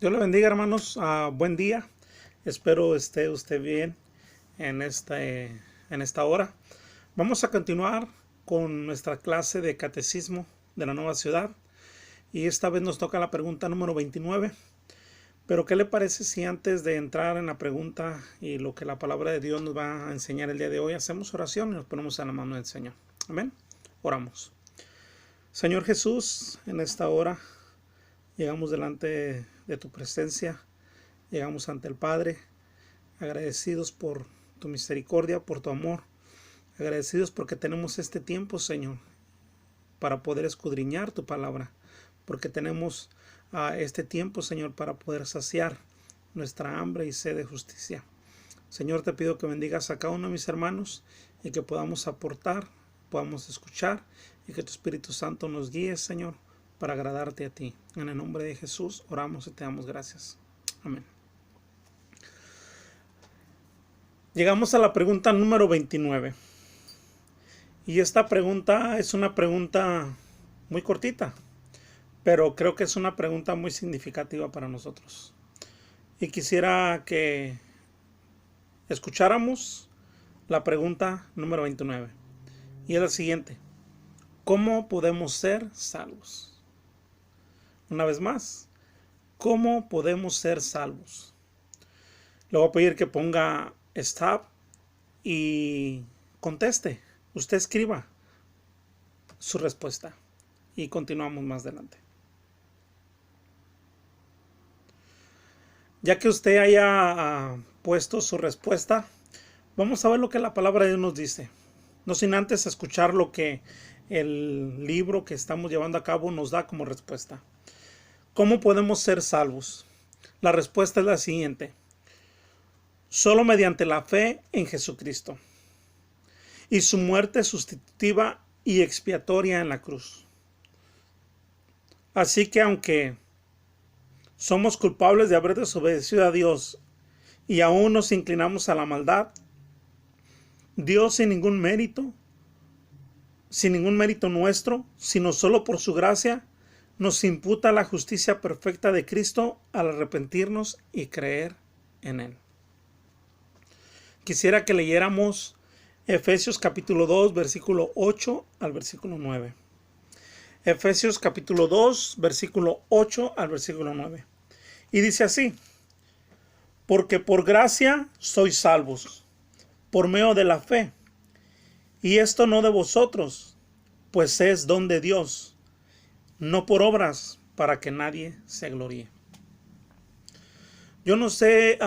Dios le bendiga, hermanos. Buen día. Espero esté usted bien en esta hora. Vamos a continuar con nuestra clase de catecismo de la nueva ciudad. Y esta vez nos toca la pregunta número 29. Pero ¿qué le parece si antes de entrar en la pregunta y lo que la palabra de Dios nos va a enseñar el día de hoy, hacemos oración y nos ponemos a la mano del Señor? Amén. Oramos. Señor Jesús, en esta hora llegamos delante de tu presencia. Llegamos ante el Padre, agradecidos por tu misericordia, por tu amor, agradecidos porque tenemos este tiempo, Señor, para poder escudriñar tu palabra, porque tenemos este tiempo, Señor, para poder saciar nuestra hambre y sed de justicia. Señor, te pido que bendigas a cada uno de mis hermanos y que podamos aportar, podamos escuchar y que tu Espíritu Santo nos guíe, Señor, para agradarte a ti. En el nombre de Jesús oramos y te damos gracias. Amén. Llegamos a la pregunta número 29. Y esta pregunta es una pregunta muy cortita, pero creo que es una pregunta muy significativa para nosotros. Y quisiera que escucháramos la pregunta número 29. Y es la siguiente: ¿cómo podemos ser salvos? Una vez más, ¿cómo podemos ser salvos? Le voy a pedir que ponga stop y conteste. Usted escriba su respuesta y continuamos más adelante. Ya que usted haya puesto su respuesta, vamos a ver lo que la palabra de Dios nos dice. No sin antes escuchar lo que el libro que estamos llevando a cabo nos da como respuesta. ¿Cómo podemos ser salvos? La respuesta es la siguiente: solo mediante la fe en Jesucristo y su muerte sustitutiva y expiatoria en la cruz. Así que aunque somos culpables de haber desobedecido a Dios y aún nos inclinamos a la maldad, Dios sin ningún mérito nuestro, sino solo por su gracia, nos imputa la justicia perfecta de Cristo al arrepentirnos y creer en Él. Quisiera que leyéramos Efesios capítulo 2, versículo 8 al versículo 9. Efesios capítulo 2, versículo 8 al versículo 9. Y dice así: porque por gracia sois salvos, por medio de la fe. Y esto no de vosotros, pues es don de Dios, no por obras, para que nadie se gloríe. Yo no sé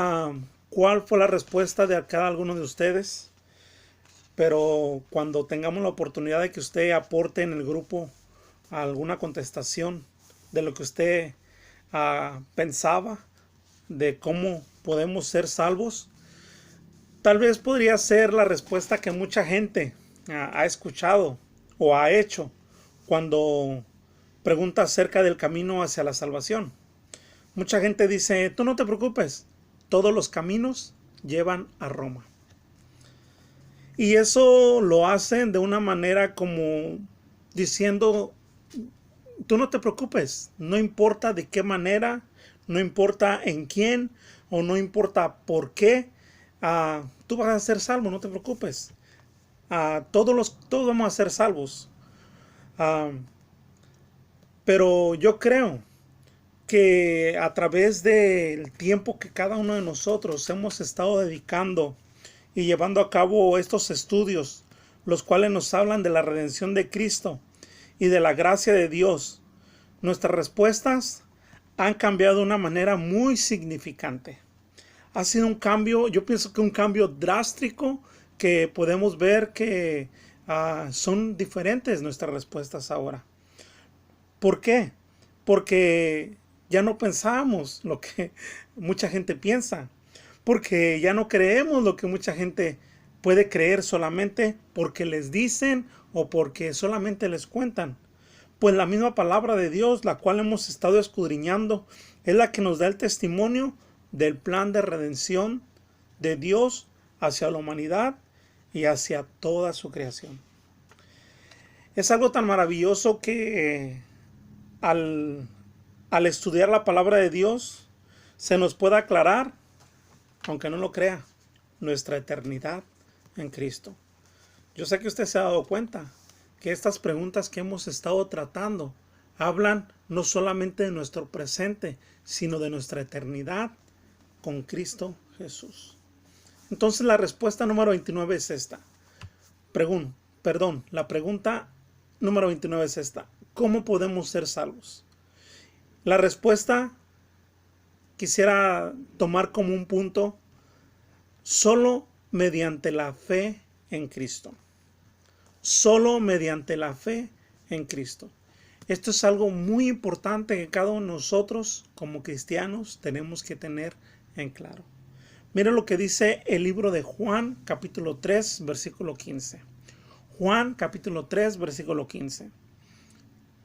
cuál fue la respuesta de cada uno de ustedes, pero cuando tengamos la oportunidad de que usted aporte en el grupo alguna contestación de lo que usted pensaba de cómo podemos ser salvos, tal vez podría ser la respuesta que mucha gente ha escuchado o ha hecho cuando pregunta acerca del camino hacia la salvación. Mucha gente dice: tú no te preocupes, todos los caminos llevan a Roma. Y eso lo hacen de una manera como diciendo: tú no te preocupes, no importa de qué manera, no importa en quién o no importa por qué, tú vas a ser salvo, no te preocupes. Todos vamos a ser salvos. Pero yo creo que a través del tiempo que cada uno de nosotros hemos estado dedicando y llevando a cabo estos estudios, los cuales nos hablan de la redención de Cristo y de la gracia de Dios, nuestras respuestas han cambiado de una manera muy significante. Ha sido un cambio, yo pienso que un cambio drástico, que podemos ver que son diferentes nuestras respuestas ahora. ¿Por qué? Porque ya no pensamos lo que mucha gente piensa, porque ya no creemos lo que mucha gente puede creer solamente porque les dicen o porque solamente les cuentan. Pues la misma palabra de Dios, la cual hemos estado escudriñando, es la que nos da el testimonio del plan de redención de Dios hacia la humanidad y hacia toda su creación. Es algo tan maravilloso que al estudiar la palabra de Dios, se nos pueda aclarar, aunque no lo crea, nuestra eternidad en Cristo. Yo sé que usted se ha dado cuenta que estas preguntas que hemos estado tratando hablan no solamente de nuestro presente, sino de nuestra eternidad con Cristo Jesús. Entonces la respuesta número 29 es esta. La pregunta número 29 es esta. ¿Cómo podemos ser salvos? La respuesta quisiera tomar como un punto: solo mediante la fe en Cristo. Solo mediante la fe en Cristo. Esto es algo muy importante que cada uno de nosotros como cristianos tenemos que tener en claro. Mira lo que dice el libro de Juan, capítulo 3, versículo 15. Juan, capítulo 3, versículo 15.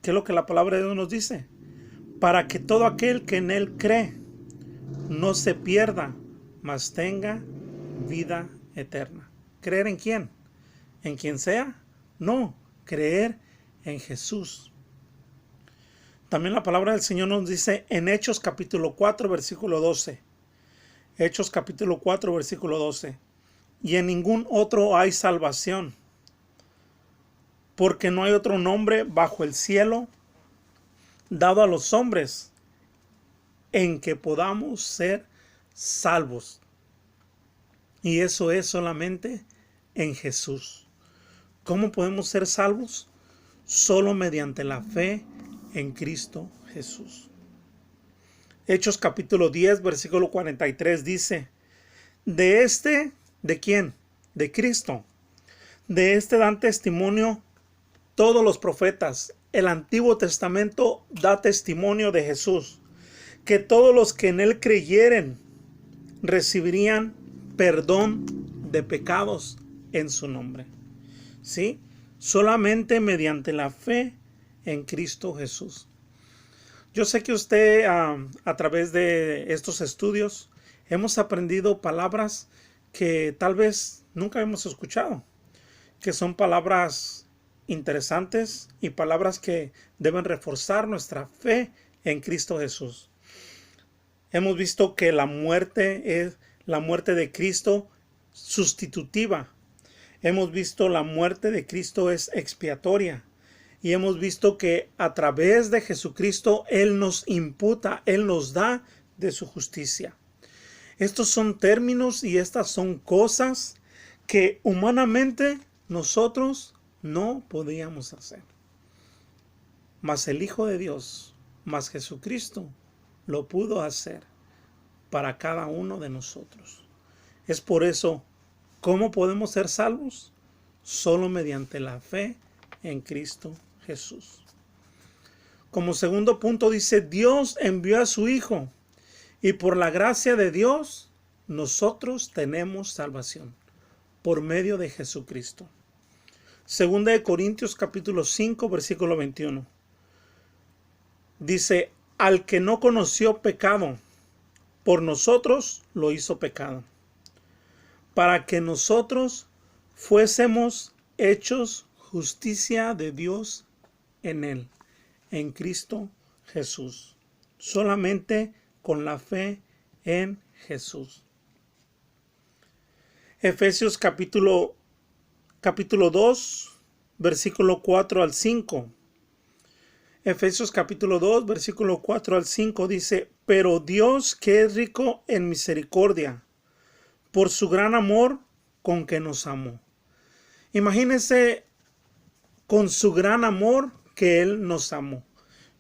¿Qué es lo que la palabra de Dios nos dice? Para que todo aquel que en Él cree no se pierda, mas tenga vida eterna. ¿Creer en quién? ¿En quien sea? No, creer en Jesús. También la palabra del Señor nos dice en Hechos capítulo 4, versículo 12. Hechos capítulo 4, versículo 12. Y en ningún otro hay salvación, porque no hay otro nombre bajo el cielo dado a los hombres en que podamos ser salvos. Y eso es solamente en Jesús. ¿Cómo podemos ser salvos? Solo mediante la fe en Cristo Jesús. Hechos capítulo 10, versículo 43 dice: ¿de quién? De Cristo. De este dan testimonio todos los profetas. El Antiguo Testamento da testimonio de Jesús, que todos los que en Él creyeren recibirían perdón de pecados en su nombre. ¿Sí? Solamente mediante la fe en Cristo Jesús. Yo sé que usted a través de estos estudios hemos aprendido palabras que tal vez nunca hemos escuchado, que son palabras interesantes y palabras que deben reforzar nuestra fe en Cristo Jesús. Hemos visto que la muerte de Cristo sustitutiva. Hemos visto la muerte de Cristo es expiatoria. Y hemos visto que a través de Jesucristo Él nos imputa, Él nos da de su justicia. Estos son términos y estas son cosas que humanamente nosotros no podíamos hacer. Mas el Hijo de Dios, mas Jesucristo, lo pudo hacer para cada uno de nosotros. Es por eso, ¿cómo podemos ser salvos? Solo mediante la fe en Cristo Jesús. Como segundo punto dice, Dios envió a su Hijo y por la gracia de Dios nosotros tenemos salvación por medio de Jesucristo. Segunda de Corintios capítulo 5 versículo 21. Dice, al que no conoció pecado, por nosotros lo hizo pecado, para que nosotros fuésemos hechos justicia de Dios en Él, en Cristo Jesús. Solamente con la fe en Jesús. Efesios capítulo 2, versículo 4 al 5. Efesios capítulo 2, versículo 4 al 5 dice, pero Dios que es rico en misericordia, por su gran amor con que nos amó. Imagínense con su gran amor que Él nos amó.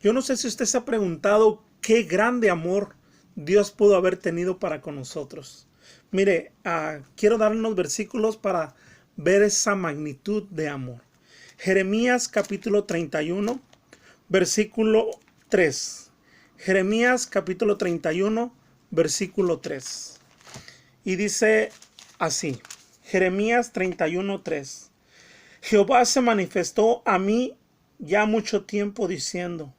Yo no sé si usted se ha preguntado qué grande amor Dios pudo haber tenido para con nosotros. Mire, quiero dar unos versículos para ver esa magnitud de amor. Jeremías capítulo 31, versículo 3. Jeremías capítulo 31, versículo 3. Y dice así, Jeremías 31, 3. Jehová se manifestó a mí ya mucho tiempo diciendo,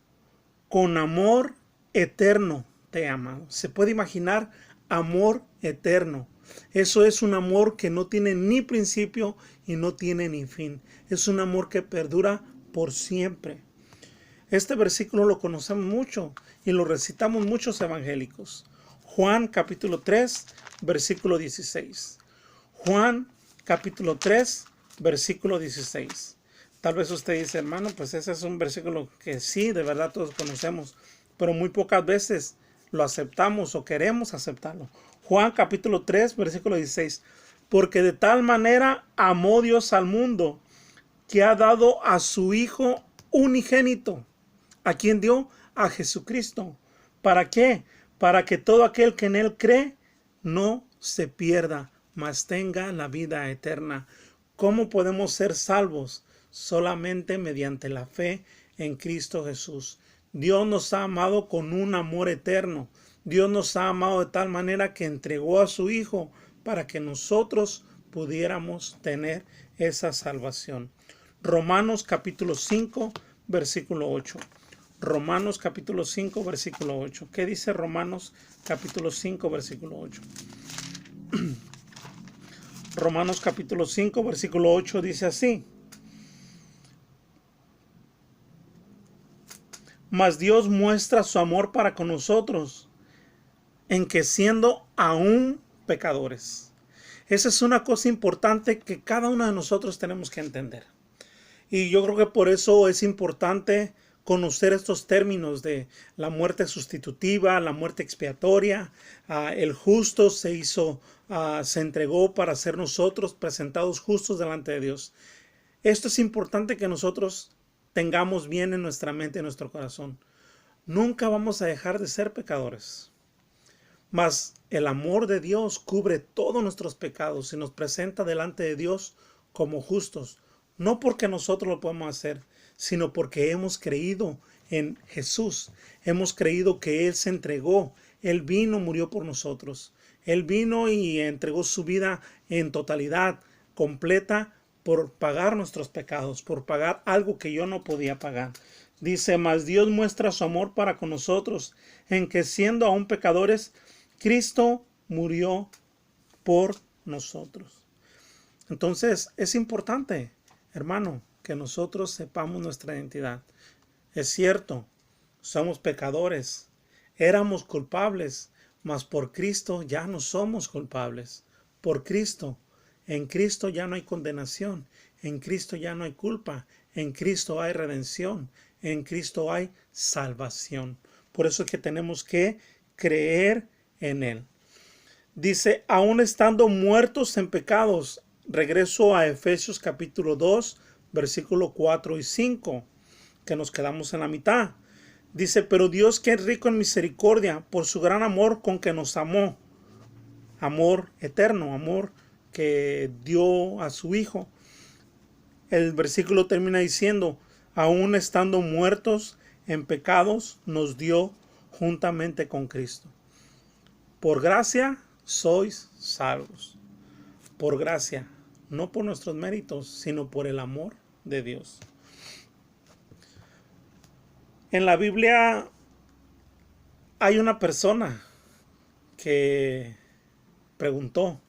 con amor eterno te he amado. ¿Se puede imaginar? Amor eterno. Eso es un amor que no tiene ni principio y no tiene ni fin. Es un amor que perdura por siempre. Este versículo lo conocemos mucho y lo recitamos muchos evangélicos. Juan capítulo 3, versículo 16. Juan capítulo 3, versículo 16. Tal vez usted dice, hermano, pues ese es un versículo que sí, de verdad todos conocemos, pero muy pocas veces lo aceptamos o queremos aceptarlo. Juan capítulo 3, versículo 16. Porque de tal manera amó Dios al mundo, que ha dado a su Hijo unigénito. ¿A quién dio? A Jesucristo. ¿Para qué? Para que todo aquel que en Él cree no se pierda, mas tenga la vida eterna. ¿Cómo podemos ser salvos? Solamente mediante la fe en Cristo Jesús. Dios nos ha amado con un amor eterno. Dios nos ha amado de tal manera que entregó a su Hijo para que nosotros pudiéramos tener esa salvación. Romanos capítulo 5, versículo 8. Romanos capítulo 5, versículo 8. ¿Qué dice Romanos capítulo 5, versículo 8? Romanos capítulo 5, versículo 8 dice así. Mas Dios muestra su amor para con nosotros, en que siendo aún pecadores. Esa es una cosa importante que cada uno de nosotros tenemos que entender. Y yo creo que por eso es importante conocer estos términos de la muerte sustitutiva, la muerte expiatoria. El justo se entregó para ser nosotros presentados justos delante de Dios. Esto es importante que nosotros tengamos bien en nuestra mente y en nuestro corazón. Nunca vamos a dejar de ser pecadores. Mas el amor de Dios cubre todos nuestros pecados y nos presenta delante de Dios como justos. No porque nosotros lo podemos hacer, sino porque hemos creído en Jesús. Hemos creído que Él se entregó. Él vino, murió por nosotros. Él vino y entregó su vida en totalidad, completa, por pagar nuestros pecados, por pagar algo que yo no podía pagar. Dice, mas Dios muestra su amor para con nosotros, en que siendo aún pecadores, Cristo murió por nosotros. Entonces, es importante, hermano, que nosotros sepamos nuestra identidad. Es cierto, somos pecadores, éramos culpables, mas por Cristo ya no somos culpables. Por Cristo, en Cristo ya no hay condenación, en Cristo ya no hay culpa, en Cristo hay redención, en Cristo hay salvación. Por eso es que tenemos que creer en Él. Dice, aún estando muertos en pecados. Regreso a Efesios capítulo 2, versículo 4 y 5, que nos quedamos en la mitad. Dice, pero Dios, que es rico en misericordia, por su gran amor con que nos amó, amor eterno, amor que dio a su Hijo. El versículo termina diciendo, aún estando muertos en pecados, nos dio juntamente con Cristo. Por gracia sois salvos. Por gracia, no por nuestros méritos, sino por el amor de Dios. En la Biblia hay una persona que preguntó,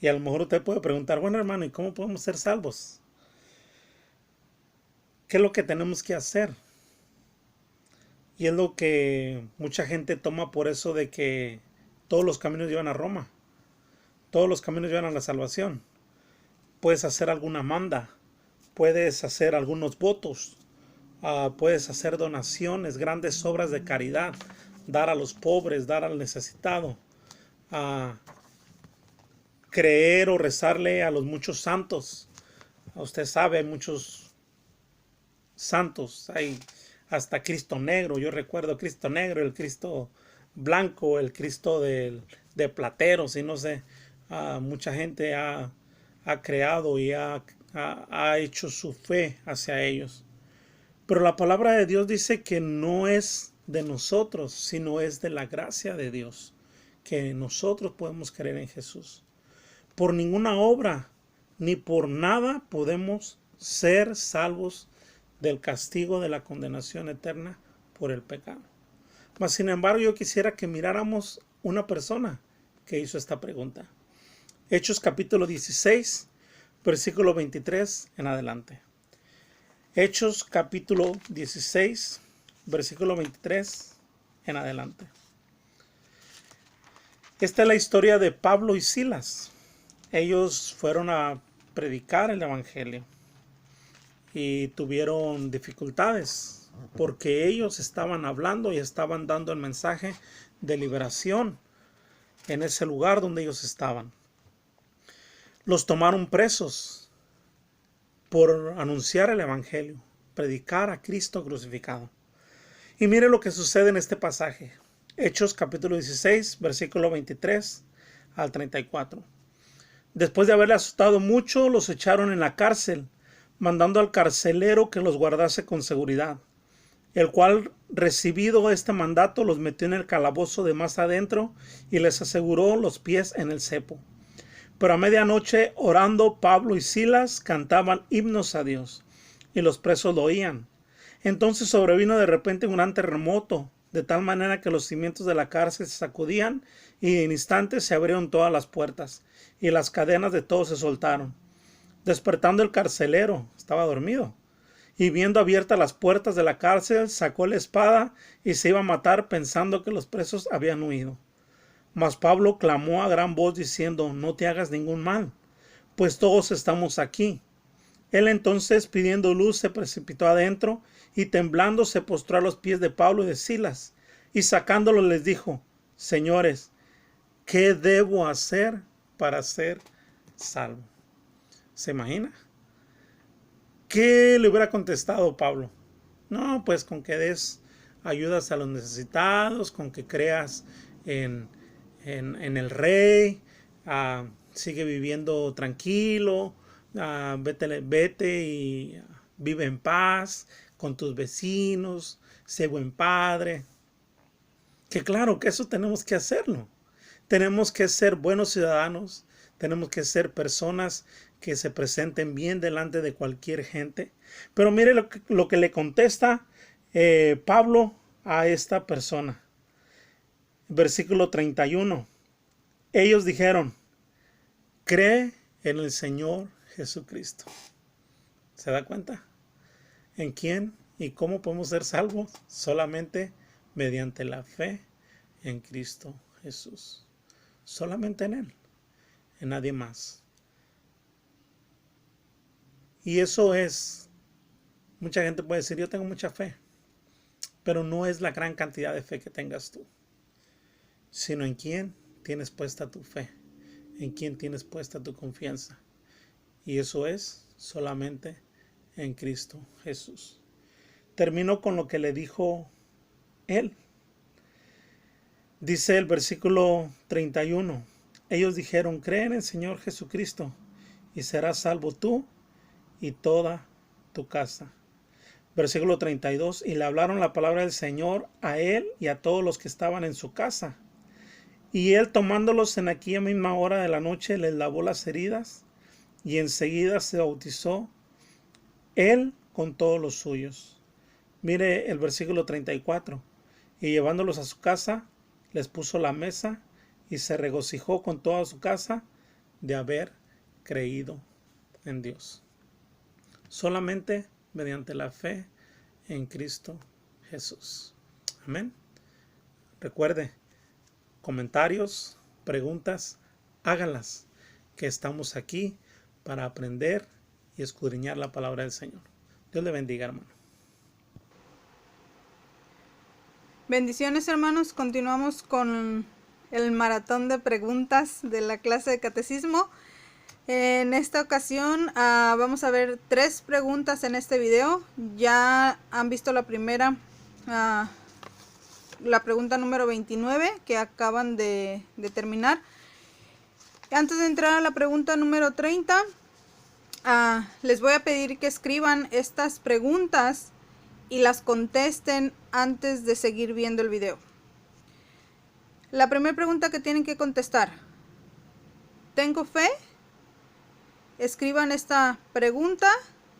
y a lo mejor usted puede preguntar, bueno, hermano, ¿y cómo podemos ser salvos? ¿Qué es lo que tenemos que hacer? Y es lo que mucha gente toma por eso de que todos los caminos llevan a Roma. Todos los caminos llevan a la salvación. Puedes hacer alguna manda, puedes hacer algunos votos, puedes hacer donaciones, grandes obras de caridad, dar a los pobres, dar al necesitado, creer o rezarle a los muchos santos. Usted sabe, hay muchos santos, hay hasta Cristo negro. Yo recuerdo Cristo negro, el Cristo blanco, el Cristo de plateros, y no sé, mucha gente ha creado y ha hecho su fe hacia ellos. Pero la palabra de Dios dice que no es de nosotros, sino es de la gracia de Dios, que nosotros podemos creer en Jesús. Por ninguna obra ni por nada podemos ser salvos del castigo de la condenación eterna por el pecado. Mas, sin embargo, yo quisiera que miráramos una persona que hizo esta pregunta. Hechos capítulo 16, versículo 23 en adelante. Hechos capítulo 16, versículo 23 en adelante. Esta es la historia de Pablo y Silas. Ellos fueron a predicar el evangelio y tuvieron dificultades porque ellos estaban hablando y estaban dando el mensaje de liberación en ese lugar donde ellos estaban. Los tomaron presos por anunciar el evangelio, predicar a Cristo crucificado. Y mire lo que sucede en este pasaje. Hechos capítulo 16, versículo 23 al 34. Después de haberle asustado mucho, los echaron en la cárcel, mandando al carcelero que los guardase con seguridad, el cual, recibido este mandato, los metió en el calabozo de más adentro y les aseguró los pies en el cepo. Pero a medianoche, orando, Pablo y Silas cantaban himnos a Dios, y los presos lo oían. Entonces sobrevino de repente un gran terremoto, de tal manera que los cimientos de la cárcel se sacudían, y en instantes se abrieron todas las puertas, y las cadenas de todos se soltaron. Despertando el carcelero, estaba dormido, y viendo abiertas las puertas de la cárcel, sacó la espada y se iba a matar, pensando que los presos habían huido. Mas Pablo clamó a gran voz diciendo: no te hagas ningún mal, pues todos estamos aquí. Él entonces, pidiendo luz, se precipitó adentro y temblando se postró a los pies de Pablo y de Silas, y sacándolos les dijo: señores, ¿qué debo hacer para ser salvo? ¿Se imagina? ¿Qué le hubiera contestado Pablo? No, pues con que des ayudas a los necesitados, con que creas en el rey, sigue viviendo tranquilo, vete y vive en paz con tus vecinos, sé buen padre. Que claro que eso tenemos que hacerlo. Tenemos que ser buenos ciudadanos, tenemos que ser personas que se presenten bien delante de cualquier gente. Pero mire lo que le contesta Pablo a esta persona. Versículo 31. Ellos dijeron: cree en el Señor Jesucristo. ¿Se da cuenta? ¿En quién y cómo podemos ser salvos? Solamente mediante la fe en Cristo Jesús. Solamente en Él, en nadie más. Y eso es, mucha gente puede decir: yo tengo mucha fe, pero no es la gran cantidad de fe que tengas tú, sino en quién tienes puesta tu fe, en quién tienes puesta tu confianza. Y eso es solamente en Cristo Jesús. Termino con lo que le dijo él. Dice el versículo 31. Ellos dijeron: cree en el Señor Jesucristo y serás salvo tú y toda tu casa. Versículo 32. Y le hablaron la palabra del Señor a él y a todos los que estaban en su casa. Y él, tomándolos en aquella misma hora de la noche, les lavó las heridas y enseguida se bautizó él con todos los suyos. Mire el versículo 34. Y llevándolos a su casa, les puso la mesa y se regocijó con toda su casa de haber creído en Dios. Solamente mediante la fe en Cristo Jesús. Amén. Recuerde, comentarios, preguntas, háganlas, que estamos aquí para aprender y escudriñar la palabra del Señor. Dios le bendiga, hermano. Bendiciones, hermanos. Continuamos con el maratón de preguntas de la clase de catecismo. En esta ocasión vamos a ver 3 preguntas en este video. Ya han visto la primera, la pregunta número 29 que acaban de terminar. Antes de entrar a la pregunta número 30, les voy a pedir que escriban estas preguntas y las contesten antes de seguir viendo el video. La primera pregunta que tienen que contestar: ¿tengo fe? Escriban esta pregunta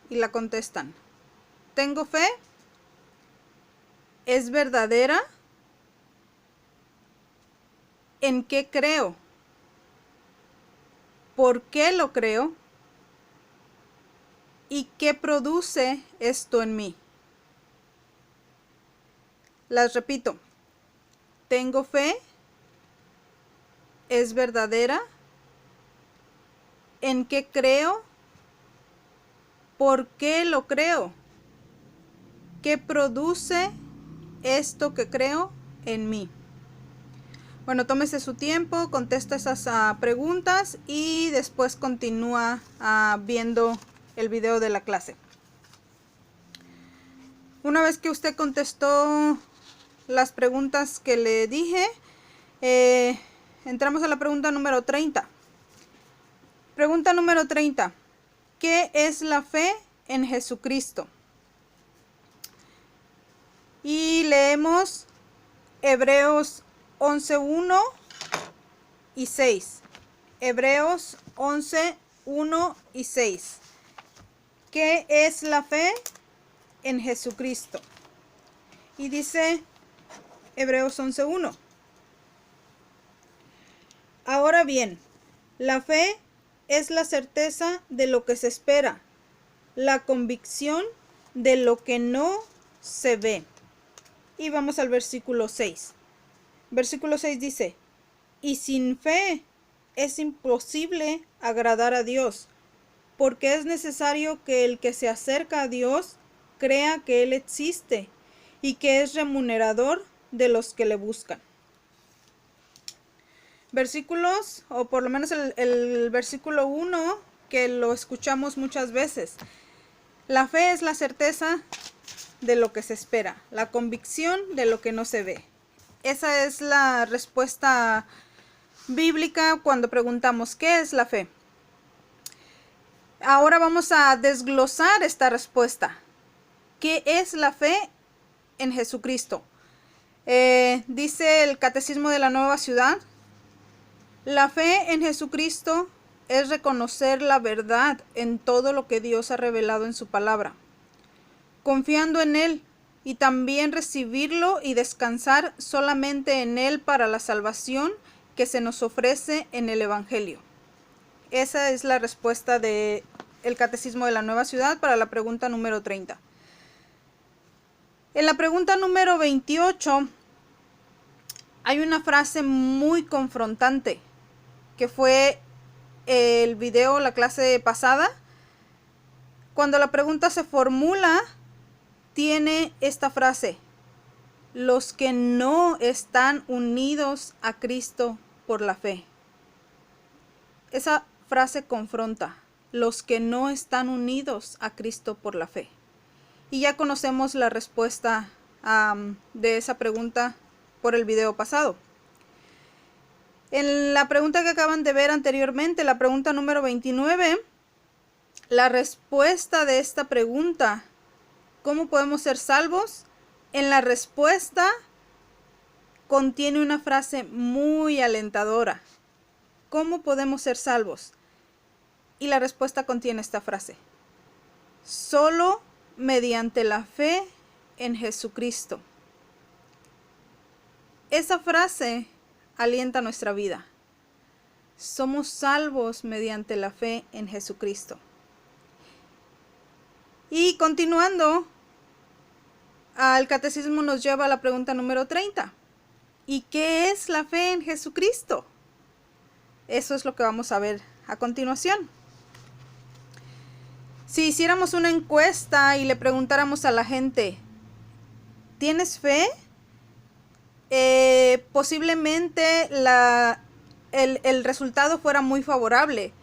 y la contestan. ¿Tengo fe? ¿Es verdadera? ¿En qué creo? ¿Por qué lo creo? ¿Y qué produce esto en mí? Las repito. ¿Tengo fe? es verdadera? ¿En qué creo? ¿Por qué lo creo? ¿Qué produce esto que creo en mí? Bueno, tómese su tiempo, contesta esas preguntas y después continúa viendo el video de la clase. Una vez que usted contestó las preguntas que le dije, entramos a la pregunta número 30. Pregunta número 30. ¿Qué es la fe en Jesucristo? Y leemos Hebreos 11:1 y 6. Hebreos 11:1 y 6. ¿Qué es la fe en Jesucristo? Y dice Hebreos 11:1. Ahora bien, la fe es la certeza de lo que se espera, la convicción de lo que no se ve. Y vamos al versículo 6. Versículo 6 dice, y sin fe es imposible agradar a Dios, porque es necesario que el que se acerca a Dios crea que Él existe y que es remunerador de los que le buscan. Versículos, o por lo menos el versículo 1, que lo escuchamos muchas veces. La fe es la certeza de lo que se espera, la convicción de lo que no se ve. Esa es la respuesta bíblica cuando preguntamos ¿qué es la fe? Ahora vamos a desglosar esta respuesta. ¿Qué es la fe en Jesucristo? Dice el Catecismo de la Nueva Ciudad, la fe en Jesucristo es reconocer la verdad en todo lo que Dios ha revelado en su palabra, confiando en Él y también recibirlo y descansar solamente en Él para la salvación que se nos ofrece en el Evangelio. Esa es la respuesta del Catecismo de la Nueva Ciudad para la pregunta número 30. En la pregunta número 28 hay una frase muy confrontante que fue el video, la clase pasada. Cuando la pregunta se formula, tiene esta frase: los que no están unidos a Cristo por la fe. Esa frase confronta, los que no están unidos a Cristo por la fe. Y ya conocemos la respuesta de esa pregunta por el video pasado. En la pregunta que acaban de ver anteriormente, la pregunta número 29, la respuesta de esta pregunta, ¿cómo podemos ser salvos? En la respuesta contiene una frase muy alentadora. ¿Cómo podemos ser salvos? Y la respuesta contiene esta frase: solo mediante la fe en Jesucristo. Esa frase alienta nuestra vida. Somos salvos mediante la fe en Jesucristo. Y continuando, el catecismo nos lleva a la pregunta número 30. ¿Y qué es la fe en Jesucristo? Eso es lo que vamos a ver a continuación. Si hiciéramos una encuesta y le preguntáramos a la gente, ¿tienes fe? Posiblemente el resultado fuera muy favorable.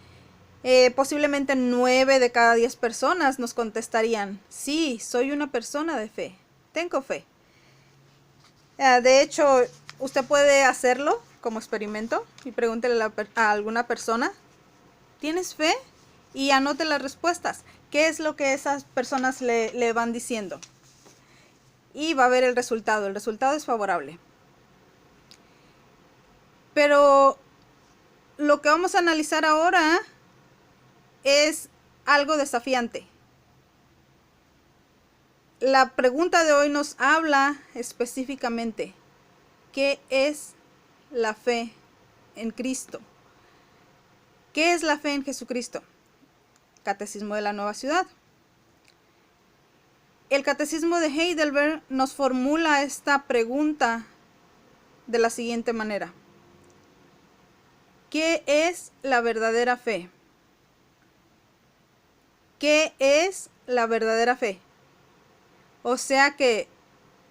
Posiblemente 9 de cada 10 personas nos contestarían, sí, soy una persona de fe, tengo fe. De hecho, usted puede hacerlo como experimento y pregúntele a alguna persona, ¿tienes fe? Y anote las respuestas. ¿Qué es lo que esas personas le van diciendo? Y va a ver el resultado. El resultado es favorable. Pero lo que vamos a analizar ahora es algo desafiante. La pregunta de hoy nos habla específicamente, ¿qué es la fe en Cristo? ¿Qué es la fe en Jesucristo? Catecismo de la Nueva Ciudad. El Catecismo de Heidelberg nos formula esta pregunta de la siguiente manera: ¿qué es la verdadera fe? ¿Qué es la verdadera fe? O sea que,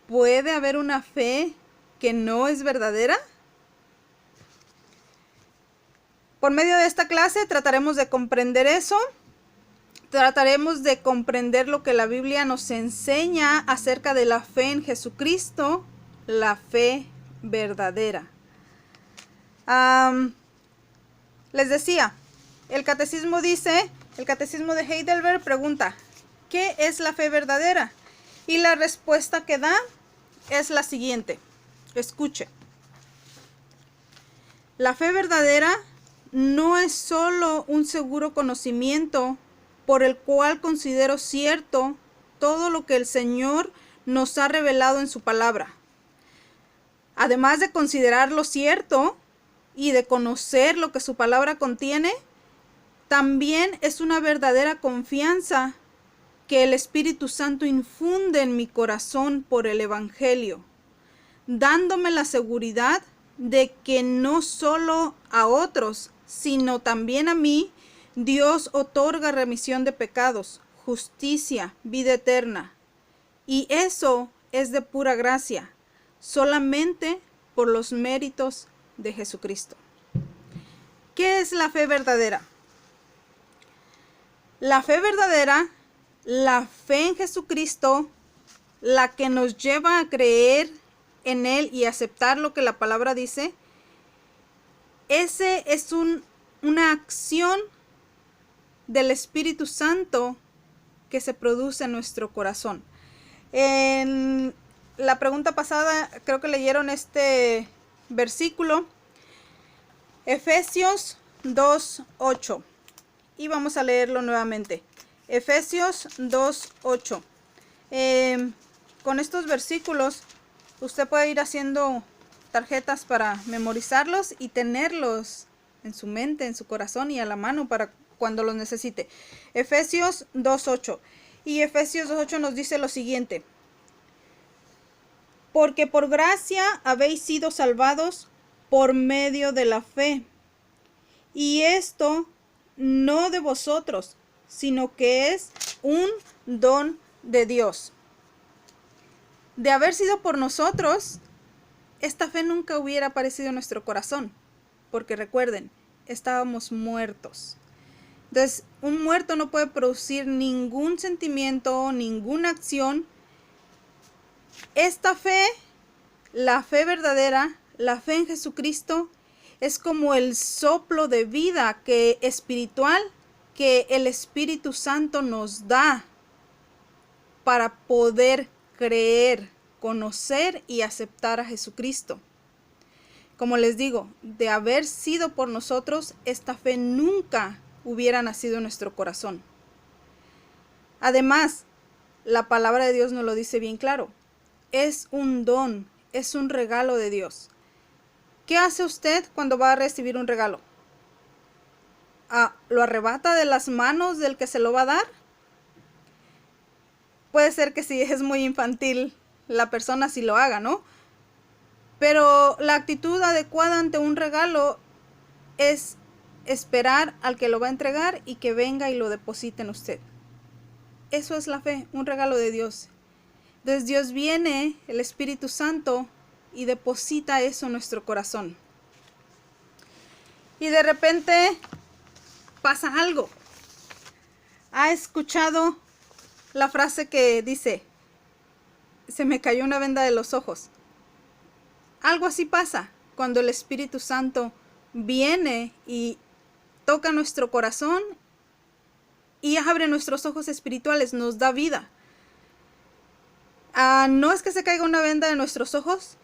¿puede haber una fe que no es verdadera? Por medio de esta clase trataremos de comprender eso. Trataremos de comprender lo que la Biblia nos enseña acerca de la fe en Jesucristo, la fe verdadera. Les decía, el catecismo de Heidelberg pregunta, ¿qué es la fe verdadera? Y la respuesta que da es la siguiente. Escuche. La fe verdadera no es solo un seguro conocimiento por el cual considero cierto todo lo que el Señor nos ha revelado en su palabra. Además de considerarlo cierto y de conocer lo que su palabra contiene, también es una verdadera confianza que el Espíritu Santo infunde en mi corazón por el Evangelio, dándome la seguridad de que no solo a otros, sino también a mí, Dios otorga remisión de pecados, justicia, vida eterna. Y eso es de pura gracia, solamente por los méritos de Jesucristo. ¿Qué es la fe verdadera? La fe verdadera, la fe en Jesucristo, la que nos lleva a creer en Él y aceptar lo que la palabra dice, ese es una acción del Espíritu Santo que se produce en nuestro corazón. En la pregunta pasada creo que leyeron este versículo, Efesios 2:8, y vamos a leerlo nuevamente. Efesios 2:8. Con estos versículos usted puede ir haciendo tarjetas para memorizarlos y tenerlos en su mente, en su corazón y a la mano para cuando los necesite. Efesios 2:8. Y Efesios 2:8 nos dice lo siguiente: porque por gracia habéis sido salvados por medio de la fe. Y esto no de vosotros, sino que es un don de Dios. De haber sido por nosotros, esta fe nunca hubiera aparecido en nuestro corazón. Porque recuerden, estábamos muertos. Entonces, un muerto no puede producir ningún sentimiento, ninguna acción. Esta fe, la fe verdadera, la fe en Jesucristo, es como el soplo de vida espiritual que el Espíritu Santo nos da para poder creer, conocer y aceptar a Jesucristo. Como les digo, de haber sido por nosotros, esta fe nunca hubiera nacido en nuestro corazón. Además, la palabra de Dios nos lo dice bien claro. Es un don, es un regalo de Dios. ¿Qué hace usted cuando va a recibir un regalo? ¿Lo arrebata de las manos del que se lo va a dar? Puede ser que si es muy infantil la persona sí lo haga, ¿no? Pero la actitud adecuada ante un regalo es esperar al que lo va a entregar y que venga y lo deposite en usted. Eso es la fe, un regalo de Dios. Entonces Dios viene, el Espíritu Santo, y deposita eso en nuestro corazón. Y de repente pasa algo. ¿Ha escuchado la frase que dice, se me cayó una venda de los ojos? Algo así pasa cuando el Espíritu Santo viene y toca nuestro corazón y abre nuestros ojos espirituales, nos da vida. No es que se caiga una venda de nuestros ojos,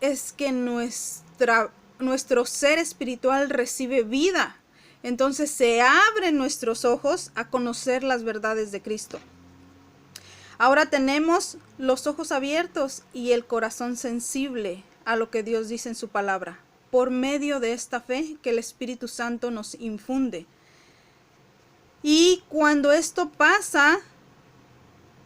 es que nuestro ser espiritual recibe vida. Entonces se abren nuestros ojos a conocer las verdades de Cristo. Ahora tenemos los ojos abiertos y el corazón sensible a lo que Dios dice en su palabra, por medio de esta fe que el Espíritu Santo nos infunde. Y cuando esto pasa,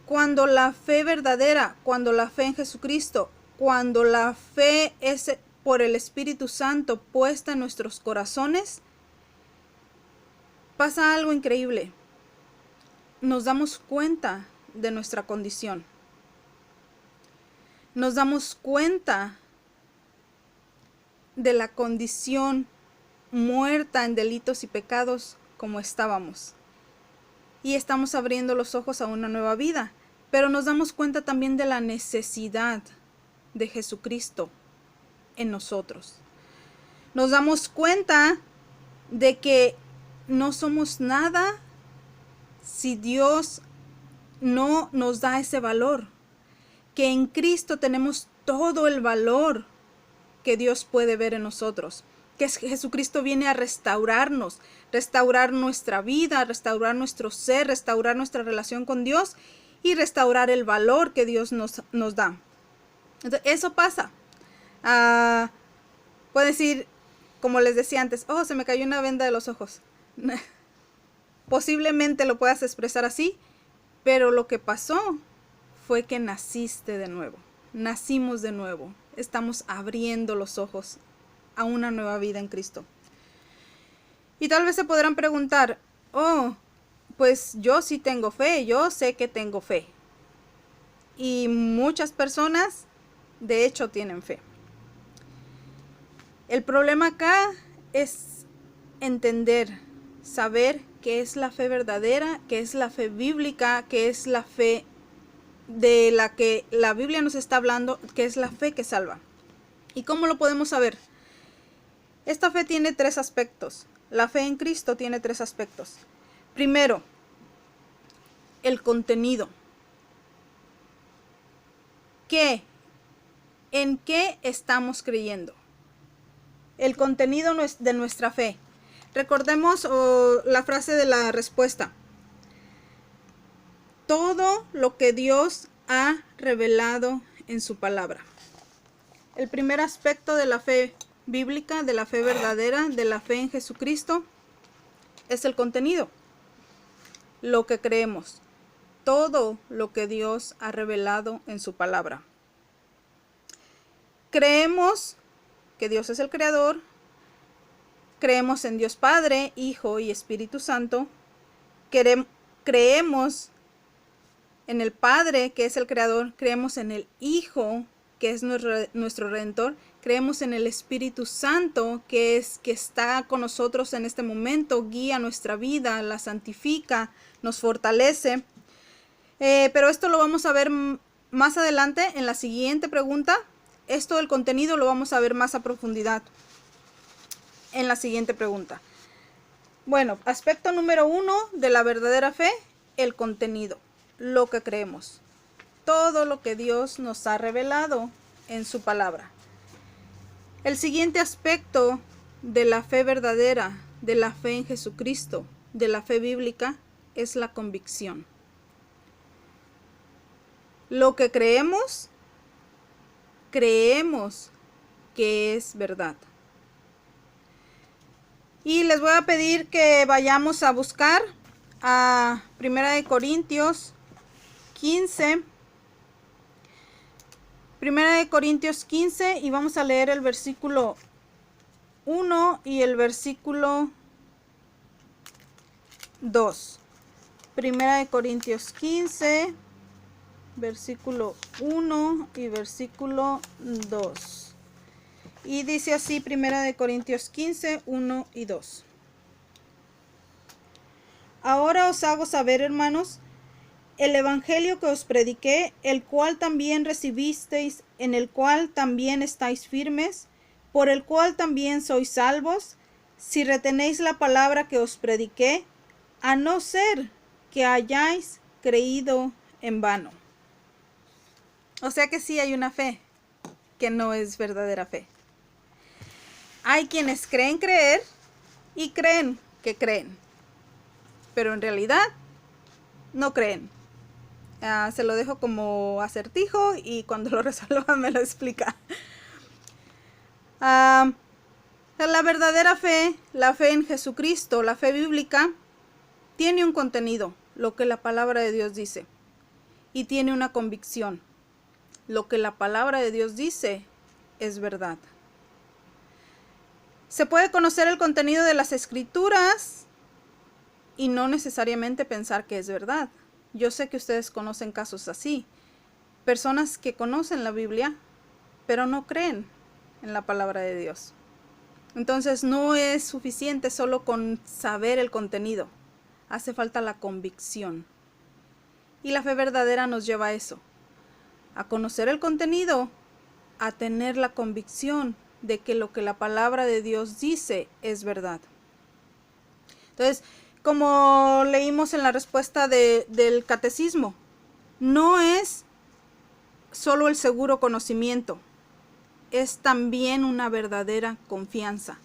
cuando la fe verdadera, cuando la fe en Jesucristo, cuando la fe es por el Espíritu Santo puesta en nuestros corazones, pasa algo increíble. Nos damos cuenta de nuestra condición. Nos damos cuenta de la condición muerta en delitos y pecados como estábamos. Y estamos abriendo los ojos a una nueva vida. Pero nos damos cuenta también de la necesidad de Jesucristo en nosotros. Nos damos cuenta de que no somos nada si Dios no nos da ese valor. Que en Cristo tenemos todo el valor que Dios puede ver en nosotros. Que Jesucristo viene a restaurarnos, restaurar nuestra vida, restaurar nuestro ser, restaurar nuestra relación con Dios y restaurar el valor que Dios nos da. Entonces, eso pasa. Puede decir, como les decía antes, oh, se me cayó una venda de los ojos. Posiblemente lo puedas expresar así, pero lo que pasó fue que naciste de nuevo. Nacimos de nuevo. Estamos abriendo los ojos a una nueva vida en Cristo. Y tal vez se podrán preguntar, oh, pues yo sí tengo fe, yo sé que tengo fe. Y muchas personas, de hecho, tienen fe. El problema acá es entender, saber qué es la fe verdadera, qué es la fe bíblica, qué es la fe de la que la Biblia nos está hablando, que es la fe que salva. ¿Y cómo lo podemos saber? Esta fe tiene 3 aspectos. La fe en Cristo tiene 3 aspectos. Primero, el contenido. ¿En qué estamos creyendo? El contenido de nuestra fe. Recordemos la frase de la respuesta. Todo lo que Dios ha revelado en su palabra. El primer aspecto de la fe bíblica, de la fe verdadera, de la fe en Jesucristo, es el contenido. Lo que creemos. Todo lo que Dios ha revelado en su palabra. Creemos que Dios es el Creador. Creemos en Dios Padre, Hijo y Espíritu Santo. Creemos en el Padre, que es el Creador. Creemos en el Hijo, que es nuestro Redentor. Creemos en el Espíritu Santo, que está con nosotros en este momento, guía nuestra vida, la santifica, nos fortalece. Pero esto lo vamos a ver más adelante en la siguiente pregunta. Esto del contenido lo vamos a ver más a profundidad en la siguiente pregunta. Bueno, aspecto número 1 de la verdadera fe, el contenido, lo que creemos. Todo lo que Dios nos ha revelado en su palabra. El siguiente aspecto de la fe verdadera, de la fe en Jesucristo, de la fe bíblica, es la convicción. Lo que creemos que es verdad. Y les voy a pedir que vayamos a buscar a 1 Corintios 15. 1 Corintios 15 y vamos a leer el versículo 1 y el versículo 2. 1 Corintios 15, versículo 1 y versículo 2. Y dice así 1 Corintios 15, 1 y 2. Ahora os hago saber, hermanos, el evangelio que os prediqué, el cual también recibisteis, en el cual también estáis firmes, por el cual también sois salvos, si retenéis la palabra que os prediqué, a no ser que hayáis creído en vano. O sea que sí hay una fe que no es verdadera fe. Hay quienes creen creer y creen que creen, pero en realidad no creen. Se lo dejo como acertijo y cuando lo resuelva me lo explica. La verdadera fe, la fe en Jesucristo, la fe bíblica, tiene un contenido, lo que la palabra de Dios dice, y tiene una convicción. Lo que la palabra de Dios dice es verdad. Se puede conocer el contenido de las escrituras y no necesariamente pensar que es verdad. Yo sé que ustedes conocen casos así. Personas que conocen la Biblia, pero no creen en la palabra de Dios. Entonces no es suficiente solo con saber el contenido. Hace falta la convicción. Y la fe verdadera nos lleva a eso. A conocer el contenido, a tener la convicción de que lo que la palabra de Dios dice es verdad. Entonces, como leímos en la respuesta del catecismo, no es solo el seguro conocimiento, es también una verdadera confianza.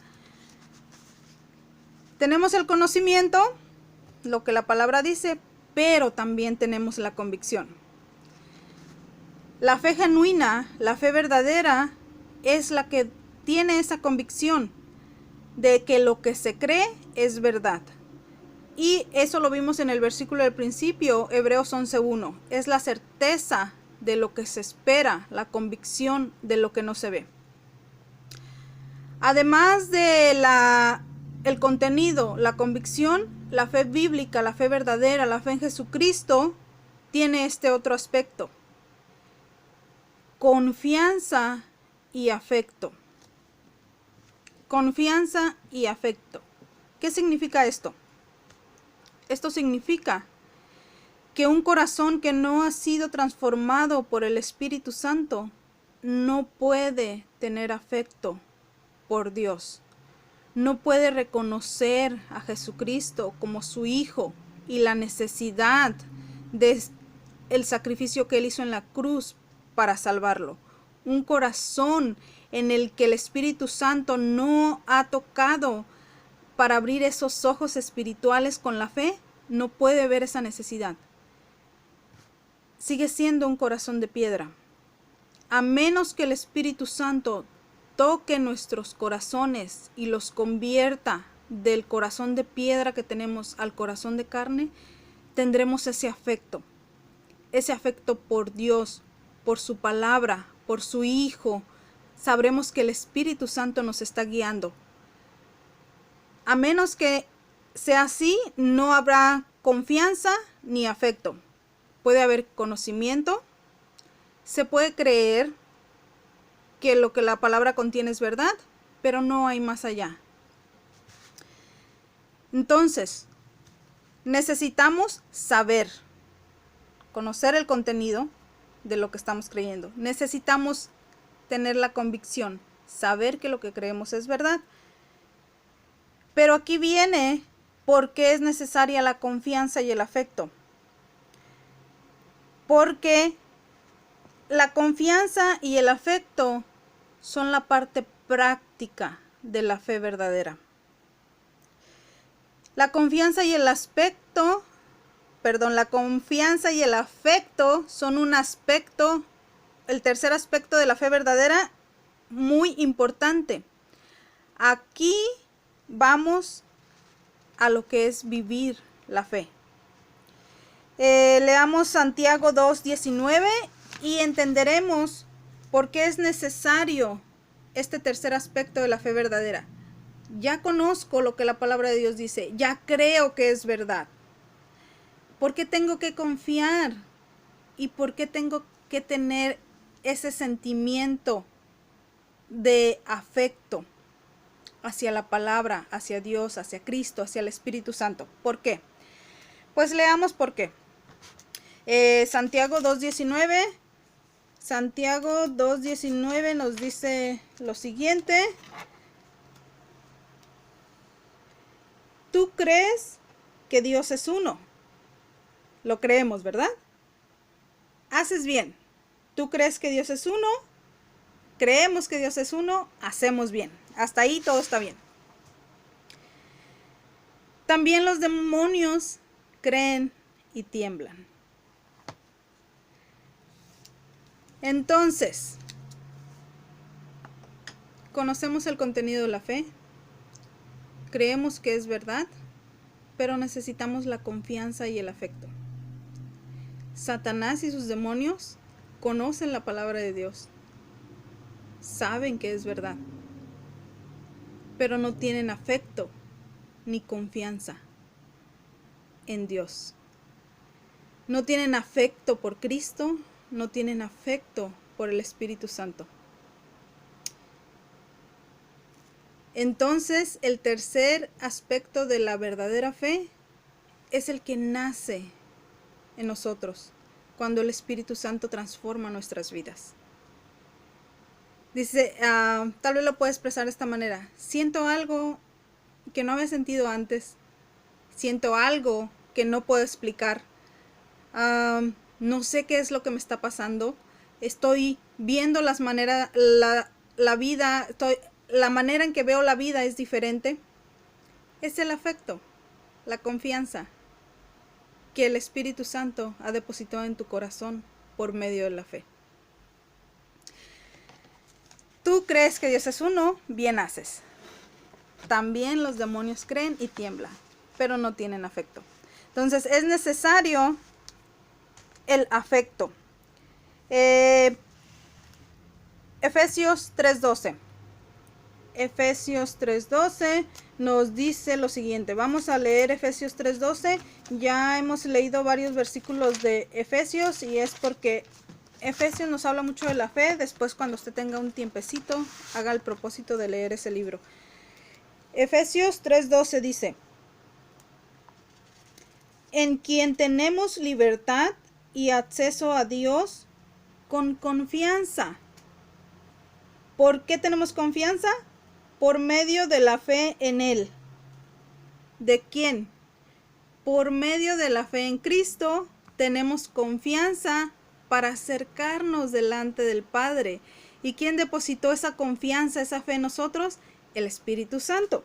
Tenemos el conocimiento, lo que la palabra dice, pero también tenemos la convicción. La fe genuina, la fe verdadera, es la que tiene esa convicción de que lo que se cree es verdad. Y eso lo vimos en el versículo del principio, Hebreos 11:1. Es la certeza de lo que se espera, la convicción de lo que no se ve. Además de el contenido, la convicción, la fe bíblica, la fe verdadera, la fe en Jesucristo, tiene este otro aspecto: confianza y afecto. Confianza y afecto. ¿Qué significa esto? Esto significa que un corazón que no ha sido transformado por el Espíritu Santo no puede tener afecto por Dios. No puede reconocer a Jesucristo como su Hijo y la necesidad de el sacrificio que Él hizo en la cruz para salvarlo. Un corazón en el que el Espíritu Santo no ha tocado para abrir esos ojos espirituales con la fe, no puede ver esa necesidad. Sigue siendo un corazón de piedra. A menos que el Espíritu Santo toque nuestros corazones y los convierta del corazón de piedra que tenemos al corazón de carne, tendremos ese afecto por Dios, por su palabra, por su Hijo. Sabremos que el Espíritu Santo nos está guiando. A menos que sea así, no habrá confianza ni afecto. Puede haber conocimiento, se puede creer que lo que la palabra contiene es verdad, pero no hay más allá. Entonces, necesitamos saber, conocer el contenido de lo que estamos creyendo. Necesitamos tener la convicción, saber que lo que creemos es verdad. Pero aquí viene por qué es necesaria la confianza y el afecto. Porque la confianza y el afecto son la parte práctica de la fe verdadera. La confianza y el afecto son un aspecto, el tercer aspecto de la fe verdadera, muy importante. Aquí vamos a lo que es vivir la fe. Leamos Santiago 2:19 y entenderemos por qué es necesario este tercer aspecto de la fe verdadera. Ya conozco lo que la palabra de Dios dice, ya creo que es verdad. ¿Por qué tengo que confiar? ¿Y por qué tengo que tener ese sentimiento de afecto hacia la palabra, hacia Dios, hacia Cristo, hacia el Espíritu Santo? ¿Por qué? Pues leamos por qué. Santiago 2:19. Santiago 2:19 nos dice lo siguiente: ¿tú crees que Dios es uno? Lo creemos, ¿verdad? Haces bien. ¿Tú crees que Dios es uno? Creemos que Dios es uno, hacemos bien. Hasta ahí todo está bien. También los demonios creen y tiemblan. Entonces, conocemos el contenido de la fe, creemos que es verdad, pero necesitamos la confianza y el afecto. Satanás y sus demonios conocen la palabra de Dios, saben que es verdad, pero no tienen afecto ni confianza en Dios. No tienen afecto por Cristo, no tienen afecto por el Espíritu Santo. Entonces, el tercer aspecto de la verdadera fe es el que nace en nosotros cuando el Espíritu Santo transforma nuestras vidas. Dice, tal vez lo puedo expresar de esta manera: siento algo que no había sentido antes, siento algo que no puedo explicar, no sé qué es lo que me está pasando, estoy viendo la vida, la manera en que veo la vida es diferente. Es el afecto, la confianza que el Espíritu Santo ha depositado en tu corazón por medio de la fe. Tú crees que Dios es uno, bien haces. También los demonios creen y tiemblan, pero no tienen afecto. Entonces es necesario el afecto. Efesios 3:12. Efesios 3:12 nos dice lo siguiente. Vamos a leer Efesios 3:12. Ya hemos leído varios versículos de Efesios y es porque Efesios nos habla mucho de la fe. Después, cuando usted tenga un tiempecito, haga el propósito de leer ese libro. Efesios 3:12 dice: en quien tenemos libertad y acceso a Dios con confianza. ¿Por qué tenemos confianza? Por medio de la fe en Él. ¿De quién? Por medio de la fe en Cristo tenemos confianza para acercarnos delante del Padre. ¿Y quién depositó esa confianza, esa fe en nosotros? El Espíritu Santo.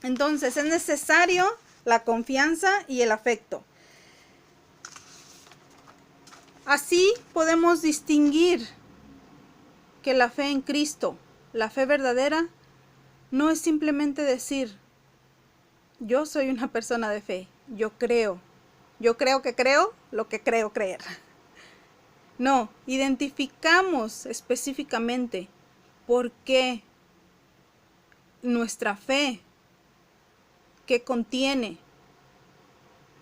Entonces es necesario la confianza y el afecto. Así podemos distinguir que la fe en Cristo, la fe verdadera, no es simplemente decir: yo soy una persona de fe, yo creo que creo lo que creo creer. No, identificamos específicamente por qué nuestra fe, que contiene,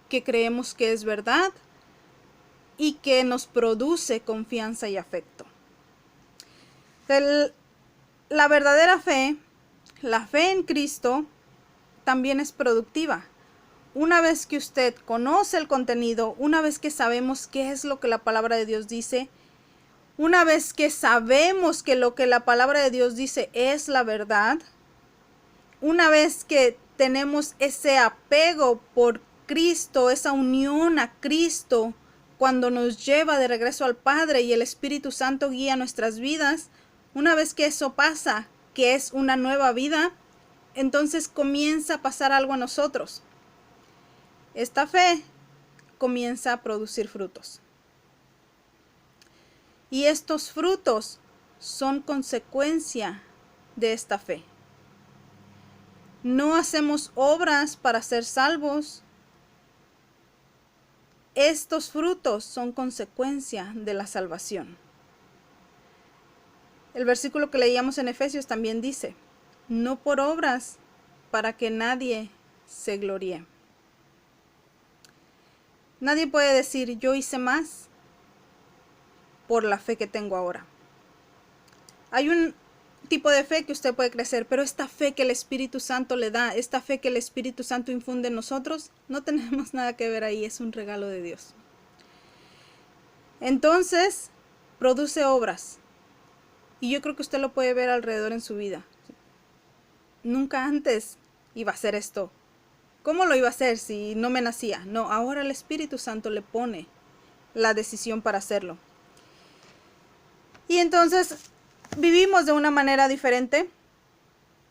que creemos que es verdad y que nos produce confianza y afecto. La verdadera fe, la fe en Cristo, también es productiva. Una vez que usted conoce el contenido, una vez que sabemos qué es lo que la palabra de Dios dice, una vez que sabemos que lo que la palabra de Dios dice es la verdad, una vez que tenemos ese apego por Cristo, esa unión a Cristo, cuando nos lleva de regreso al Padre y el Espíritu Santo guía nuestras vidas, una vez que eso pasa, que es una nueva vida, entonces comienza a pasar algo a nosotros. Esta fe comienza a producir frutos. Y estos frutos son consecuencia de esta fe. No hacemos obras para ser salvos. Estos frutos son consecuencia de la salvación. El versículo que leíamos en Efesios también dice: no por obras para que nadie se gloríe. Nadie puede decir: yo hice más por la fe que tengo ahora. Hay un tipo de fe que usted puede crecer, pero esta fe que el Espíritu Santo le da, esta fe que el Espíritu Santo infunde en nosotros, no tenemos nada que ver ahí, es un regalo de Dios. Entonces, produce obras. Y yo creo que usted lo puede ver alrededor en su vida. Nunca antes iba a hacer esto. ¿Cómo lo iba a hacer si no me nacía? No, ahora el Espíritu Santo le pone la decisión para hacerlo. Y entonces vivimos de una manera diferente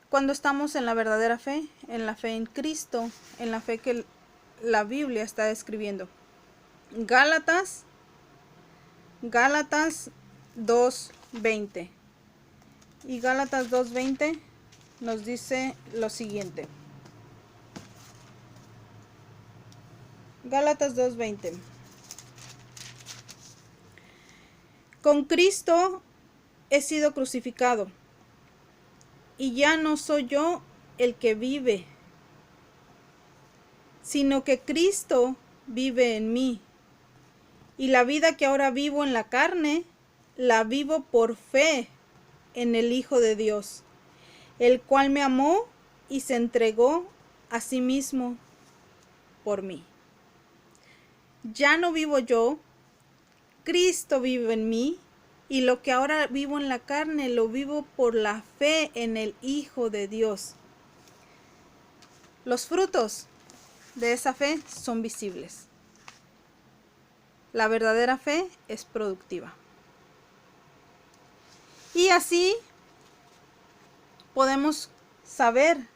cuando estamos en la verdadera fe, en la fe en Cristo, en la fe que la Biblia está describiendo. Gálatas 2:20. Y Gálatas 2:20 nos dice lo siguiente. Gálatas 2:20. Con Cristo he sido crucificado, y ya no soy yo el que vive, sino que Cristo vive en mí. Y la vida que ahora vivo en la carne, la vivo por fe en el Hijo de Dios, el cual me amó y se entregó a sí mismo por mí. Ya no vivo yo, Cristo vive en mí, y lo que ahora vivo en la carne lo vivo por la fe en el Hijo de Dios. Los frutos de esa fe son visibles. La verdadera fe es productiva. Y así podemos saber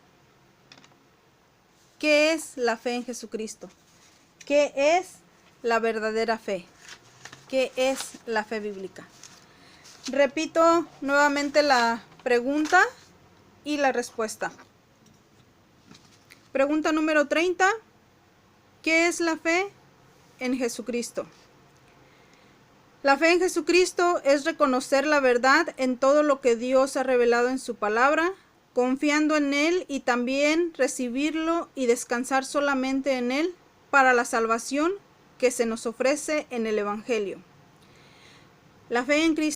qué es la fe en Jesucristo, qué es la verdadera fe, qué es la fe bíblica. Repito nuevamente la pregunta y la respuesta. Pregunta número 30. ¿Qué es la fe en Jesucristo? La fe en Jesucristo es reconocer la verdad en todo lo que Dios ha revelado en su palabra, confiando en Él y también recibirlo y descansar solamente en Él para la salvación que se nos ofrece en el Evangelio. La fe en Cristo